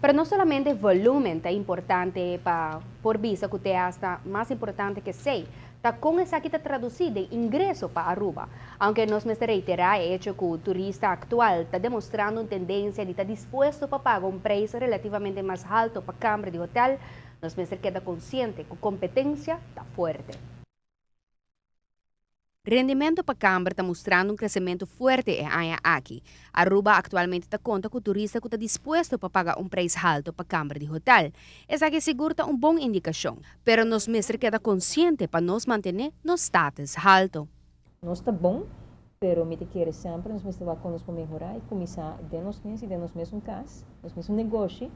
Pero no solamente volumen está importante por visa que te hasta más importante que sei. Está con esa que está traducida ingreso para Aruba. Aunque nos me reiterar el hecho que el turista actual está demostrando una tendencia de estar dispuesto para pagar un precio relativamente más alto para cambio de hotel, nos me queda consciente que la competencia está fuerte. Rendimento para câmara está mostrando um crescimento forte em área aqui. Aruba atualmente está conta com o turista que está disposto para pagar um preço alto para câmara de hotel. Essa aqui segura uma boa indicação, pero nós mesmos queda consciente para nos manter no status alto. Não está bom, pero me te quer sempre nós mesmos vamos para melhorar e começar de nós mesmos e de nós mesmos casa, nós mesmos negócio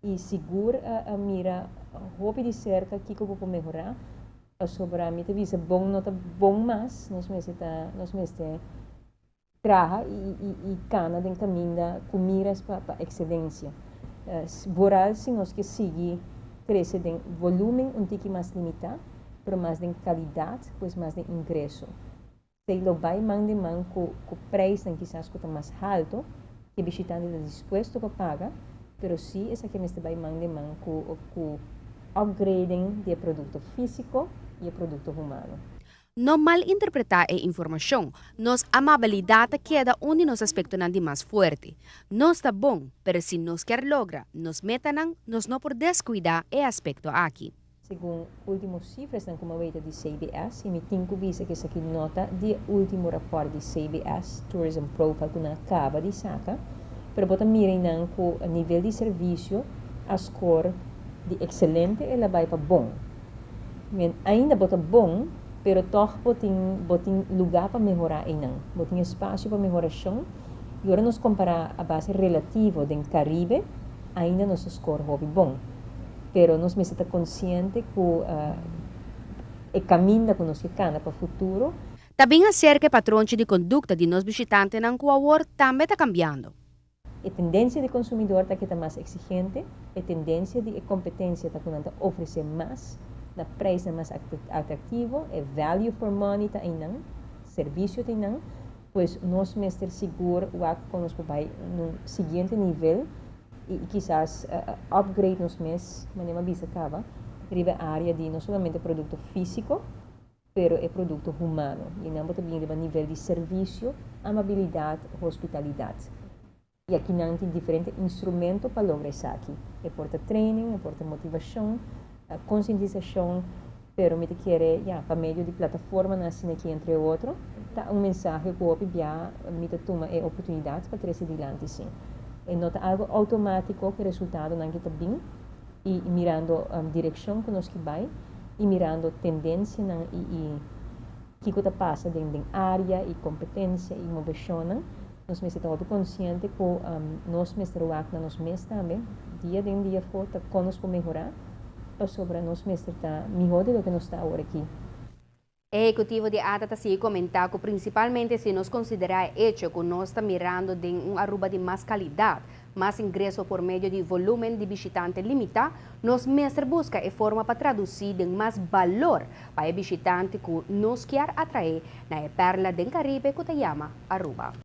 e segura a mira, roupa de cerca que eu vou melhorar. Sobre a minha visa bom nota bom mas nós mesmos traga e cana de caminho com miras para excelência. Boral se nós que seguir crescer de volume um pouco mais limitado, pero mais de qualidade, pois mais de ingresso. Se lo vai mão de mão com o preço quizás que está mais alto, que o visitante está disposto para pagar, pero sim essa que me vai mão de mão com upgrading de produto físico e produto humano. Não mal interpretar a informação, nossa amabilidade queda um de nos aspectos mais forte. Nós está bom, mas se nós quer lograr, nos metam, nós não por descuidar o aspecto aqui. Segundo últimas cifras da Comaveta de CBS, e me tenho visto que essa aqui nota de último rapport de CBS Tourism Profile que acaba de sacar, para botar mirem com o nível de serviço, a score de excelente ela vai para bom. Ainda bota bom, pero toch botin lugar para melhorar ainda. Botin espaço para melhoração. E agora nos comparar a base relativa do Caribe, ainda nosso score hobby bom. Pero nós mesmo está consciente que o caminho que nós queremos para o futuro. Também acerca padrão de conduta de nós visitantes não que agora também está cambiando. A tendência do consumidor está mais exigente, a tendência de competência está oferecer mais. Na preço mais atrativo, é value for money tá ainda, serviço tá ainda, pois nós mesmos seguro o que nós vai no seguinte nível e quizás upgrade nós mesmos, mas não bisa acaba, riba área de não somente produto físico, pero é produto humano e não também riba nível de serviço, amabilidade, hospitalidade. E aqui não tem diferentes instrumentos para lograr isso aqui. É porta training, é porta motivação, conscientização, pero me te quer para meio de plataforma assim aqui entre outros, tá mensagem que o já me te toma é oportunidade para trazer adiante sim. É nota algo automático que resultado não que tá bem e mirando direção que nós que vai e mirando tendência e que está passa dentro da área e competência e inovação, nós mesmos estamos conscientes que nós mesmos nós mesmos também dia de dia fora conosco melhorar sobre nós mesmos está melhor do que nós está agora aqui. O executivo de ATA está comentar que principalmente se nós considerar hecho que nós está mirando de Aruba de mais qualidade, mais ingresso por meio de volume de visitante limitado, nós mesmos busca a forma para traduzir de mais valor para o visitante que nos quer atrair na perla do Caribe que se chama Aruba.